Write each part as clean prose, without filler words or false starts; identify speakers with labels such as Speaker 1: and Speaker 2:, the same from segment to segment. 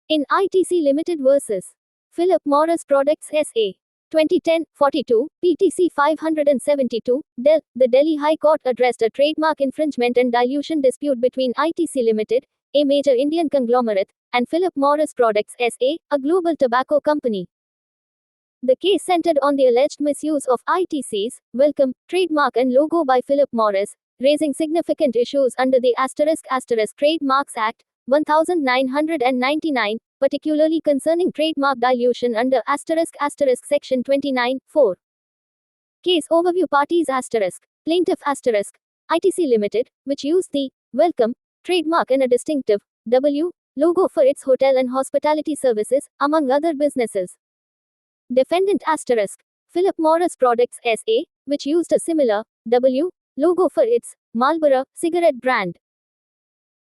Speaker 1: In ITC Limited versus Philip Morris Products SA. 2010-42, PTC 572, Del, the Delhi High Court addressed a trademark infringement and dilution dispute between ITC Limited, a major Indian conglomerate, and Philip Morris Products SA, a global tobacco company. The case centered on the alleged misuse of ITC's Welcome trademark and logo by Philip Morris, raising significant issues under the *** Trademarks Act, 1999, particularly concerning trademark dilution under *** Section 29(4). Case overview. Parties **. Plaintiff ITC Limited, which used the Welcome trademark and a distinctive W logo for its hotel and hospitality services, among other businesses. Defendant Philip Morris Products SA, which used a similar W logo for its Marlboro cigarette brand.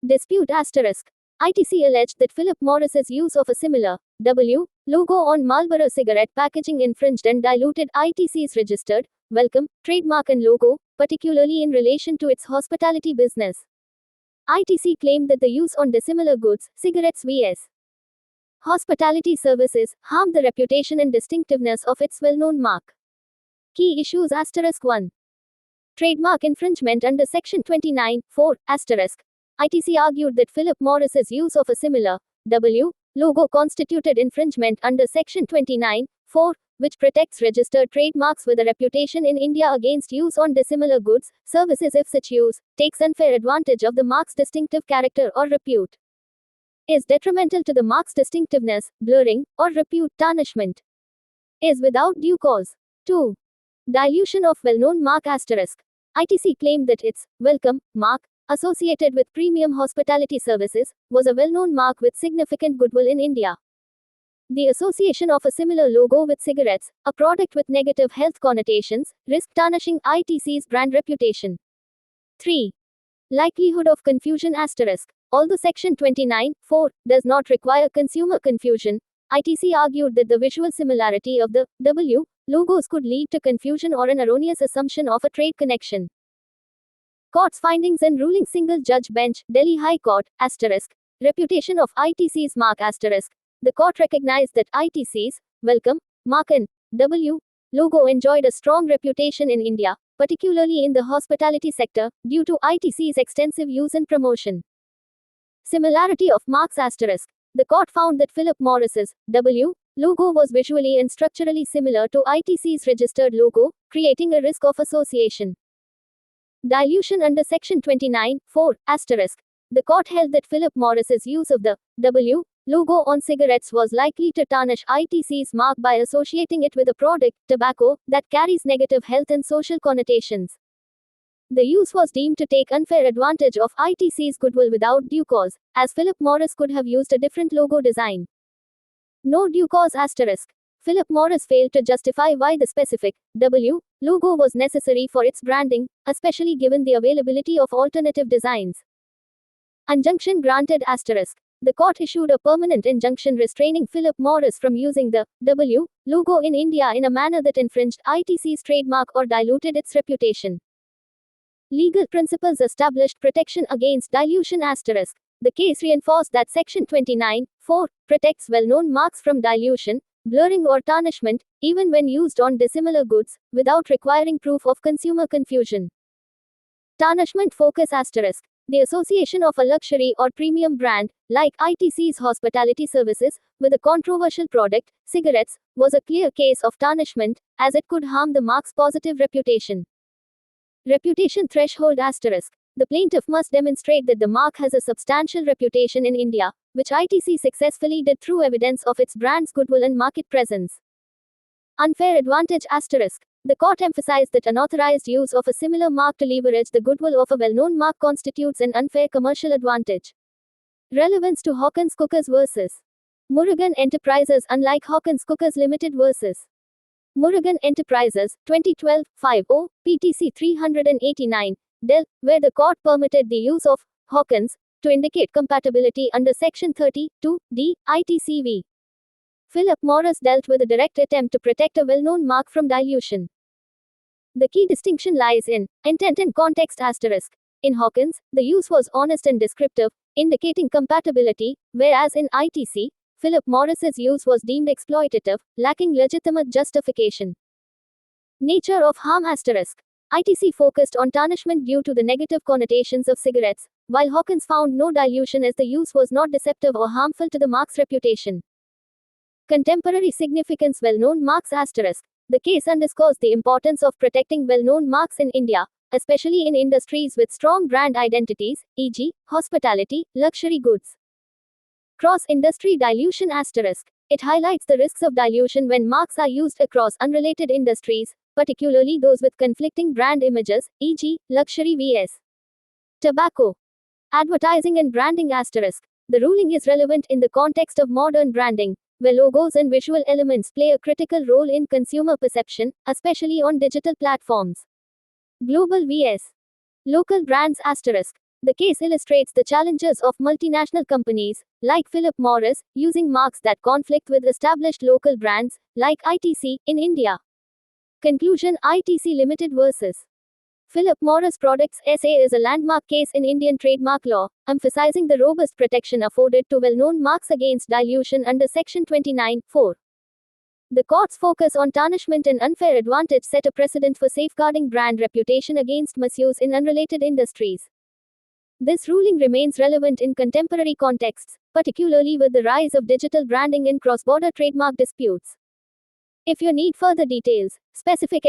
Speaker 1: Dispute ITC alleged that Philip Morris's use of a similar W logo on Marlboro cigarette packaging infringed and diluted ITC's registered Welcome trademark and logo, particularly in relation to its hospitality business. ITC claimed that the use on dissimilar goods, cigarettes vs. hospitality services, harmed the reputation and distinctiveness of its well-known mark. Key issues *1. Trademark infringement under Section 29(4). ITC argued that Philip Morris's use of a similar W logo constituted infringement under Section 29(4), which protects registered trademarks with a reputation in India against use on dissimilar goods, services if such use takes unfair advantage of the mark's distinctive character or repute, is detrimental to the mark's distinctiveness, blurring, or repute tarnishment, is without due cause. 2. Dilution of well-known mark ITC claimed that its Welcome mark, associated with premium hospitality services, was a well-known mark with significant goodwill in India. The association of a similar logo with cigarettes, a product with negative health connotations, risked tarnishing ITC's brand reputation. 3. Likelihood of confusion Although Section 29(4) does not require consumer confusion, ITC argued that the visual similarity of the W logos could lead to confusion or an erroneous assumption of a trade connection. Court's findings and ruling. Single judge bench, Delhi High Court, reputation of ITC's mark The court recognized that ITC's Welcome mark and W logo enjoyed a strong reputation in India, particularly in the hospitality sector, due to ITC's extensive use and promotion. Similarity of marks The court found that Philip Morris's W logo was visually and structurally similar to ITC's registered logo, creating a risk of association. Dilution under Section 29(4). The court held that Philip Morris's use of the W logo on cigarettes was likely to tarnish ITC's mark by associating it with a product, tobacco, that carries negative health and social connotations. The use was deemed to take unfair advantage of ITC's goodwill without due cause, as Philip Morris could have used a different logo design. No due cause Philip Morris failed to justify why the specific W logo was necessary for its branding, especially given the availability of alternative designs. Injunction granted The court issued a permanent injunction restraining Philip Morris from using the W logo in India in a manner that infringed ITC's trademark or diluted its reputation. Legal principles established protection against dilution The case reinforced that Section 29(4) protects well-known marks from dilution, blurring or tarnishment, even when used on dissimilar goods, without requiring proof of consumer confusion. Tarnishment focus The association of a luxury or premium brand, like ITC's hospitality services, with a controversial product, cigarettes, was a clear case of tarnishment, as it could harm the mark's positive reputation. Reputation threshold The plaintiff must demonstrate that the mark has a substantial reputation in India, which ITC successfully did through evidence of its brand's goodwill and market presence. Unfair advantage The court emphasized that unauthorized use of a similar mark to leverage the goodwill of a well-known mark constitutes an unfair commercial advantage. Relevance to Hawkins Cookers vs. Murugan Enterprises. Unlike Hawkins Cookers Limited vs. Murugan Enterprises, 2012, 5-0, PTC 389, Del, where the court permitted the use of Hawkins to indicate compatibility under Section 32(d) ITCV. Philip Morris dealt with a direct attempt to protect a well-known mark from dilution. The key distinction lies in intent and context In Hawkins, the use was honest and descriptive, indicating compatibility, whereas in ITC, Philip Morris's use was deemed exploitative, lacking legitimate justification. Nature of harm asterisk. ITC focused on tarnishment due to the negative connotations of cigarettes, while Hawkins found no dilution as the use was not deceptive or harmful to the mark's reputation. Contemporary significance. Well-known marks asterisk. The case underscores the importance of protecting well-known marks in India, especially in industries with strong brand identities, e.g., hospitality, luxury goods. Cross-industry dilution asterisk. It highlights the risks of dilution when marks are used across unrelated industries, particularly those with conflicting brand images, e.g., luxury vs. tobacco. Advertising and branding asterisk. The ruling is relevant in the context of modern branding, where logos and visual elements play a critical role in consumer perception, especially on digital platforms. Global vs. local brands asterisk. The case illustrates the challenges of multinational companies, like Philip Morris, using marks that conflict with established local brands, like ITC, in India. Conclusion. ITC Limited vs. Philip Morris Products SA is a landmark case in Indian trademark law, emphasizing the robust protection afforded to well-known marks against dilution under Section 29(4). The court's focus on tarnishment and unfair advantage set a precedent for safeguarding brand reputation against misuse in unrelated industries. This ruling remains relevant in contemporary contexts, particularly with the rise of digital branding in cross-border trademark disputes. If you need further details, specific